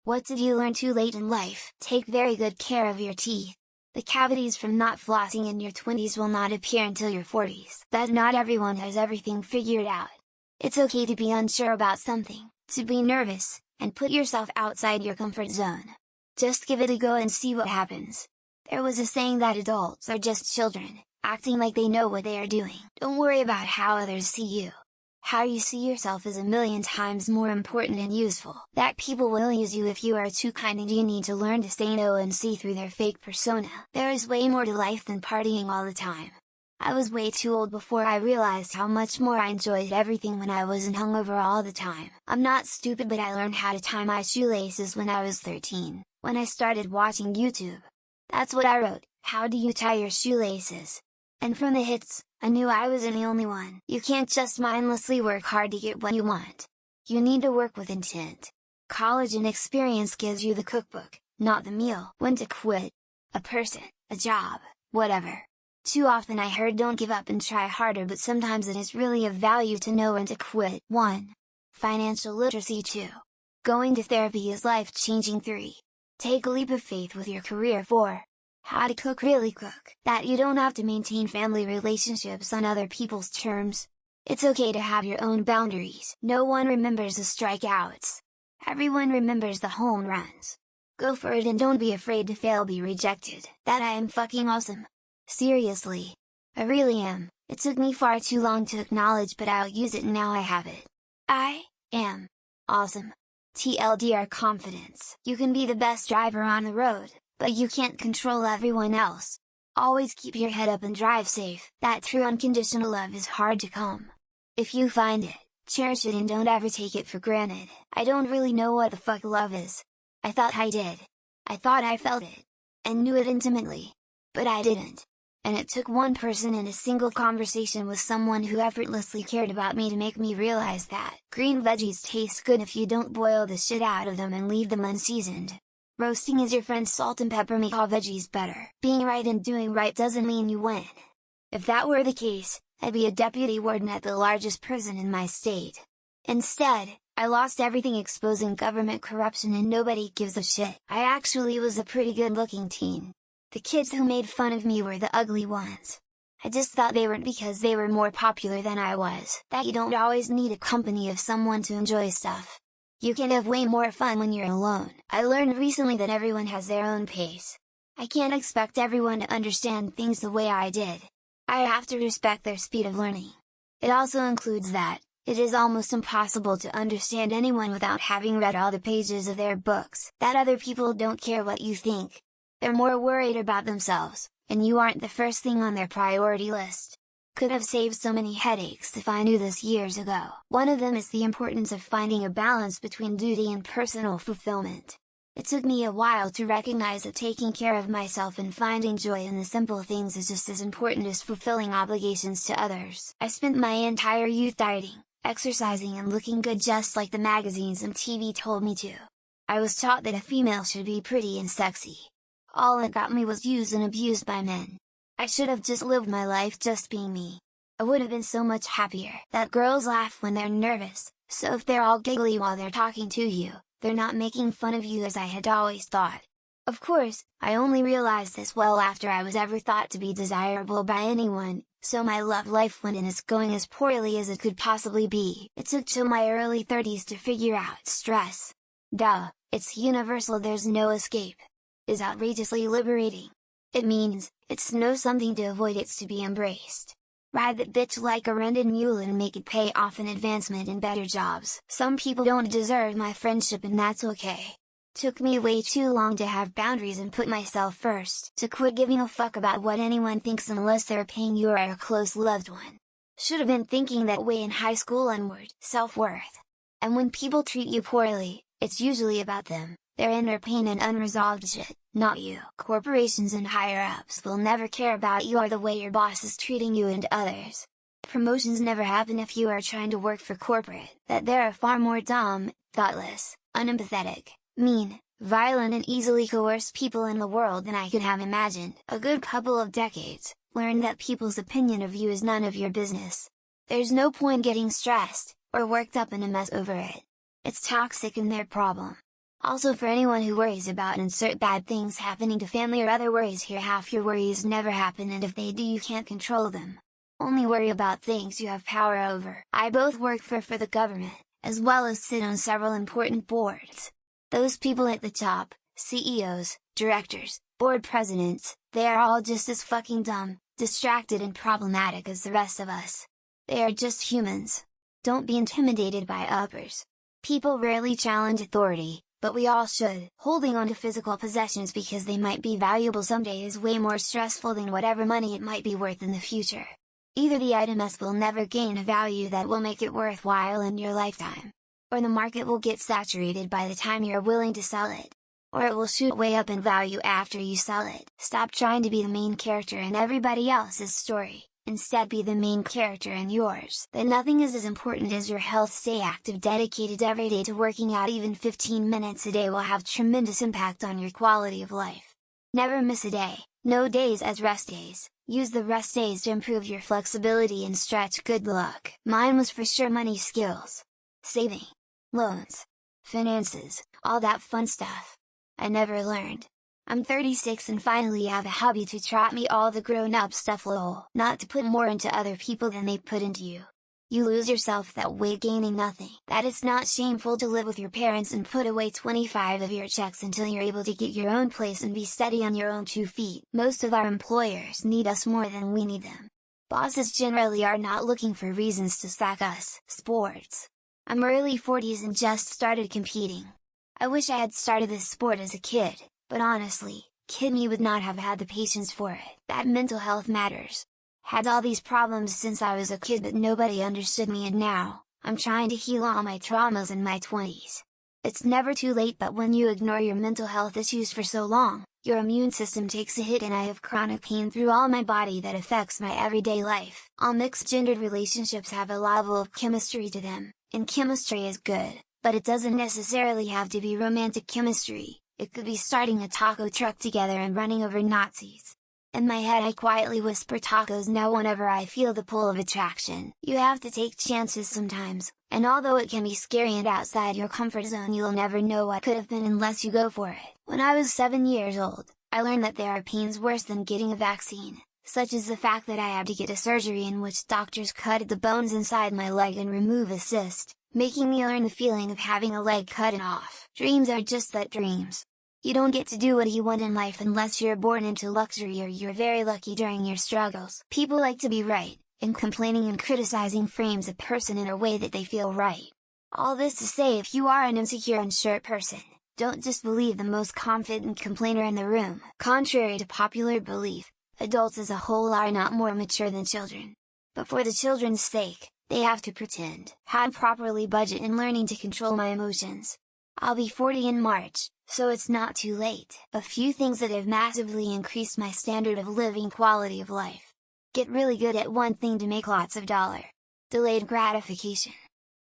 What did you learn too late in life? Take very good care of your teeth. The cavities from not flossing in your 20s will not appear until your 40s. That not everyone has everything figured out. It's okay to be unsure about something, to be nervous, and put yourself outside your comfort zone. Just give it a go and see what happens. There was a saying that adults are just children, acting like they know what they are doing. Don't worry about how others see you. How you see yourself is a million times more important and useful. That people will use you if you are too kind, and you need to learn to say no and see through their fake persona. There is way more to life than partying all the time. I was way too old before I realized how much more I enjoyed everything when I wasn't hungover all the time. I'm not stupid, but I learned how to tie my shoelaces when I was 13, when I started watching YouTube. That's what I wrote, how do you tie your shoelaces? And from the hits, I knew I wasn't the only one. You can't just mindlessly work hard to get what you want. You need to work with intent. College and experience gives you the cookbook, not the meal. When to quit. A person, a job, whatever. Too often I heard don't give up and try harder, but sometimes it is really of value to know when to quit. 1. Financial literacy. 2. Going to therapy is life-changing. 3. Take a leap of faith with your career. 4. How to cook, really cook. That you don't have to maintain family relationships on other people's terms. It's okay to have your own boundaries. No one remembers the strikeouts. Everyone remembers the home runs. Go for it and don't be afraid to fail, be rejected. That I am fucking awesome. Seriously. I really am. It took me far too long to acknowledge, but I'll use it, and now I have it. I am awesome. TLDR confidence. You can be the best driver on the road, but you can't control everyone else. Always keep your head up and drive safe. That true unconditional love is hard to come. If you find it, cherish it and don't ever take it for granted. I don't really know what the fuck love is. I thought I did. I thought I felt it. And knew it intimately. But I didn't. And it took one person and a single conversation with someone who effortlessly cared about me to make me realize that green veggies taste good if you don't boil the shit out of them and leave them unseasoned. Roasting is your friend, salt and pepper make all veggies better. Being right and doing right doesn't mean you win. If that were the case, I'd be a deputy warden at the largest prison in my state. Instead, I lost everything exposing government corruption and nobody gives a shit. I actually was a pretty good looking teen. The kids who made fun of me were the ugly ones. I just thought they weren't because they were more popular than I was. That you don't always need a company of someone to enjoy stuff. You can have way more fun when you're alone. I learned recently that everyone has their own pace. I can't expect everyone to understand things the way I did. I have to respect their speed of learning. It also includes that it is almost impossible to understand anyone without having read all the pages of their books. That other people don't care what you think. They're more worried about themselves, and you aren't the first thing on their priority list. Could have saved so many headaches if I knew this years ago. One of them is the importance of finding a balance between duty and personal fulfillment. It took me a while to recognize that taking care of myself and finding joy in the simple things is just as important as fulfilling obligations to others. I spent my entire youth dieting, exercising and looking good just like the magazines and TV told me to. I was taught that a female should be pretty and sexy. All it got me was used and abused by men. I should have just lived my life just being me. I would have been so much happier. That girls laugh when they're nervous, so if they're all giggly while they're talking to you, they're not making fun of you, as I had always thought. Of course, I only realized this well after I was ever thought to be desirable by anyone, so my love life went and is going as poorly as it could possibly be. It took till my early 30s to figure out stress. Duh, it's universal, there's no escape. Is outrageously liberating. It means, it's no something to avoid, it's to be embraced. Ride that bitch like a rented mule and make it pay off in advancement and better jobs. Some people don't deserve my friendship, and that's okay. Took me way too long to have boundaries and put myself first. To quit giving a fuck about what anyone thinks unless they're paying you or a close loved one. Should have been thinking that way in high school onward. Self-worth. And when people treat you poorly, it's usually about them, their inner pain and unresolved shit, not you. Corporations and higher-ups will never care about you or the way your boss is treating you and others. Promotions never happen if you are trying to work for corporate. That there are far more dumb, thoughtless, unempathetic, mean, violent and easily coerced people in the world than I could have imagined. A good couple of decades, learned that people's opinion of you is none of your business. There's no point getting stressed, or worked up in a mess over it. It's toxic and their problem. Also, for anyone who worries about insert bad things happening to family or other worries here, half your worries never happen, and if they do, you can't control them. Only worry about things you have power over. I both work for the government, as well as sit on several important boards. Those people at the top, CEOs, directors, board presidents, they are all just as fucking dumb, distracted and problematic as the rest of us. They are just humans. Don't be intimidated by uppers. People rarely challenge authority, but we all should. Holding on to physical possessions because they might be valuable someday is way more stressful than whatever money it might be worth in the future. Either the item will never gain a value that will make it worthwhile in your lifetime, or the market will get saturated by the time you're willing to sell it, or it will shoot way up in value after you sell it. Stop trying to be the main character in everybody else's story, instead be the main character in yours. That nothing is as important as your health. Stay active, dedicated every day to working out. Even 15 minutes a day will have tremendous impact on your quality of life. Never miss a day, no days as rest days. Use the rest days to improve your flexibility and stretch. Good luck. Mine was for sure money skills. Saving. Loans. Finances, all that fun stuff. I never learned. I'm 36 and finally have a hobby to taught me all the grown-up stuff, lol. Not to put more into other people than they put into you. You lose yourself that way gaining nothing. That it's not shameful to live with your parents and put away 25 of your checks until you're able to get your own place and be steady on your own 2 feet. Most of our employers need us more than we need them. Bosses generally are not looking for reasons to sack us. Sports. I'm early 40s and just started competing. I wish I had started this sport as a kid, but honestly, kid me would not have had the patience for it. That mental health matters. Had all these problems since I was a kid, but nobody understood me, and now, I'm trying to heal all my traumas in my 20s. It's never too late, but when you ignore your mental health issues for so long, your immune system takes a hit, and I have chronic pain through all my body that affects my everyday life. All mixed-gendered relationships have a level of chemistry to them, and chemistry is good, but it doesn't necessarily have to be romantic chemistry. It could be starting a taco truck together and running over Nazis. In my head I quietly whisper tacos now whenever I feel the pull of attraction. You have to take chances sometimes, and although it can be scary and outside your comfort zone, you'll never know what could have been unless you go for it. When I was 7 years old, I learned that there are pains worse than getting a vaccine, such as the fact that I had to get a surgery in which doctors cut the bones inside my leg and remove a cyst, making me learn the feeling of having a leg cut off. Dreams are just that, dreams. You don't get to do what you want in life unless you're born into luxury or you're very lucky during your struggles. People like to be right, and complaining and criticizing frames a person in a way that they feel right. All this to say, if you are an insecure, unsure person, don't just believe the most confident complainer in the room. Contrary to popular belief, adults as a whole are not more mature than children. But for the children's sake, they have to pretend. How to properly budget and learning to control my emotions. I'll be 40 in March, so it's not too late. A few things that have massively increased my standard of living, quality of life. Get really good at one thing to make lots of dollar. Delayed gratification.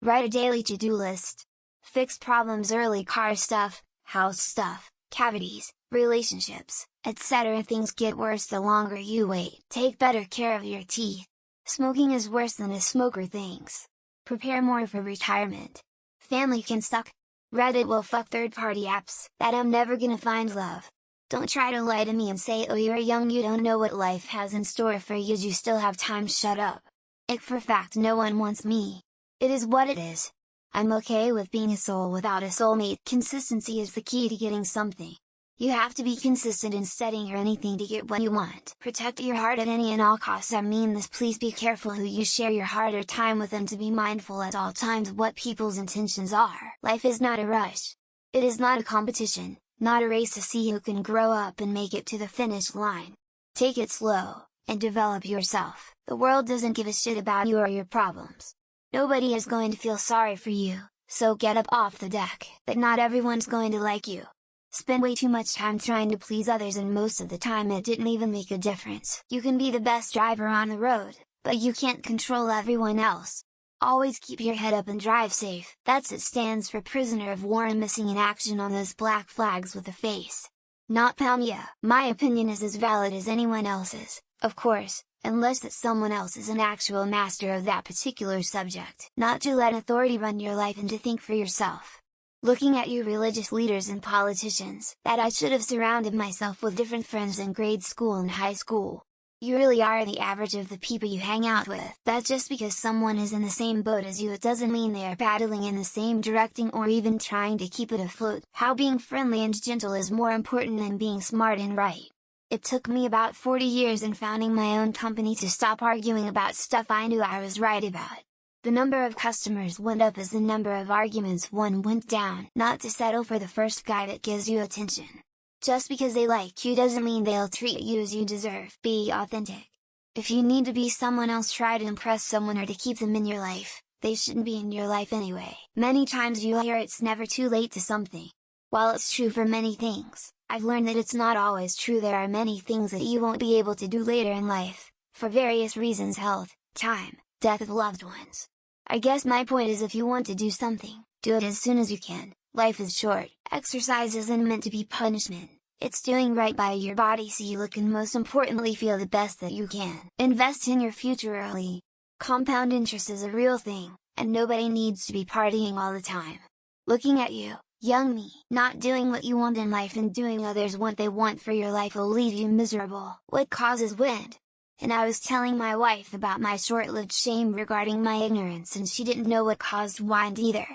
Write a daily to-do list. Fix problems early. Car stuff, house stuff, cavities, relationships, etc. Things get worse the longer you wait. Take better care of your teeth. Smoking is worse than a smoker thinks. Prepare more for retirement. Family can suck. Reddit will fuck third-party apps. That I'm never gonna find love. Don't try to lie to me and say, oh, you're young, you don't know what life has in store for you, you still have time. Shut up. It for fact no one wants me. It is what it is. I'm okay with being a soul without a soulmate. Consistency is the key to getting something. You have to be consistent in setting or anything to get what you want. Protect your heart at any and all costs. I mean this, please be careful who you share your heart or time with, and to be mindful at all times what people's intentions are. Life is not a rush. It is not a competition, not a race to see who can grow up and make it to the finish line. Take it slow, and develop yourself. The world doesn't give a shit about you or your problems. Nobody is going to feel sorry for you, so get up off the deck. But not everyone's going to like you. Spend way too much time trying to please others, and most of the time it didn't even make a difference. You can be the best driver on the road, but you can't control everyone else. Always keep your head up and drive safe. That's it stands for prisoner of war and missing in action on those black flags with a face. Not Palmia. My opinion is as valid as anyone else's, of course, unless that someone else is an actual master of that particular subject. Not to let authority run your life and to think for yourself. Looking at you religious leaders and politicians, that I should have surrounded myself with different friends in grade school and high school. You really are the average of the people you hang out with. That just because someone is in the same boat as you, it doesn't mean they are paddling in the same direction or even trying to keep it afloat. How being friendly and gentle is more important than being smart and right. It took me about 40 years in founding my own company to stop arguing about stuff I knew I was right about. The number of customers went up as the number of arguments won went down. Not to settle for the first guy that gives you attention. Just because they like you doesn't mean they'll treat you as you deserve. Be authentic. If you need to be someone else, try to impress someone or to keep them in your life, they shouldn't be in your life anyway. Many times you hear it's never too late to something. While it's true for many things, I've learned that it's not always true. There are many things that you won't be able to do later in life, for various reasons: health, time, death of loved ones. I guess my point is, if you want to do something, do it as soon as you can. Life is short. Exercise isn't meant to be punishment. It's doing right by your body so you look and most importantly feel the best that you can. Invest in your future early. Compound interest is a real thing, and nobody needs to be partying all the time. Looking at you, young me, not doing what you want in life and doing others what they want for your life will leave you miserable. What causes wind? And I was telling my wife about my short-lived shame regarding my ignorance, and she didn't know what caused wind either.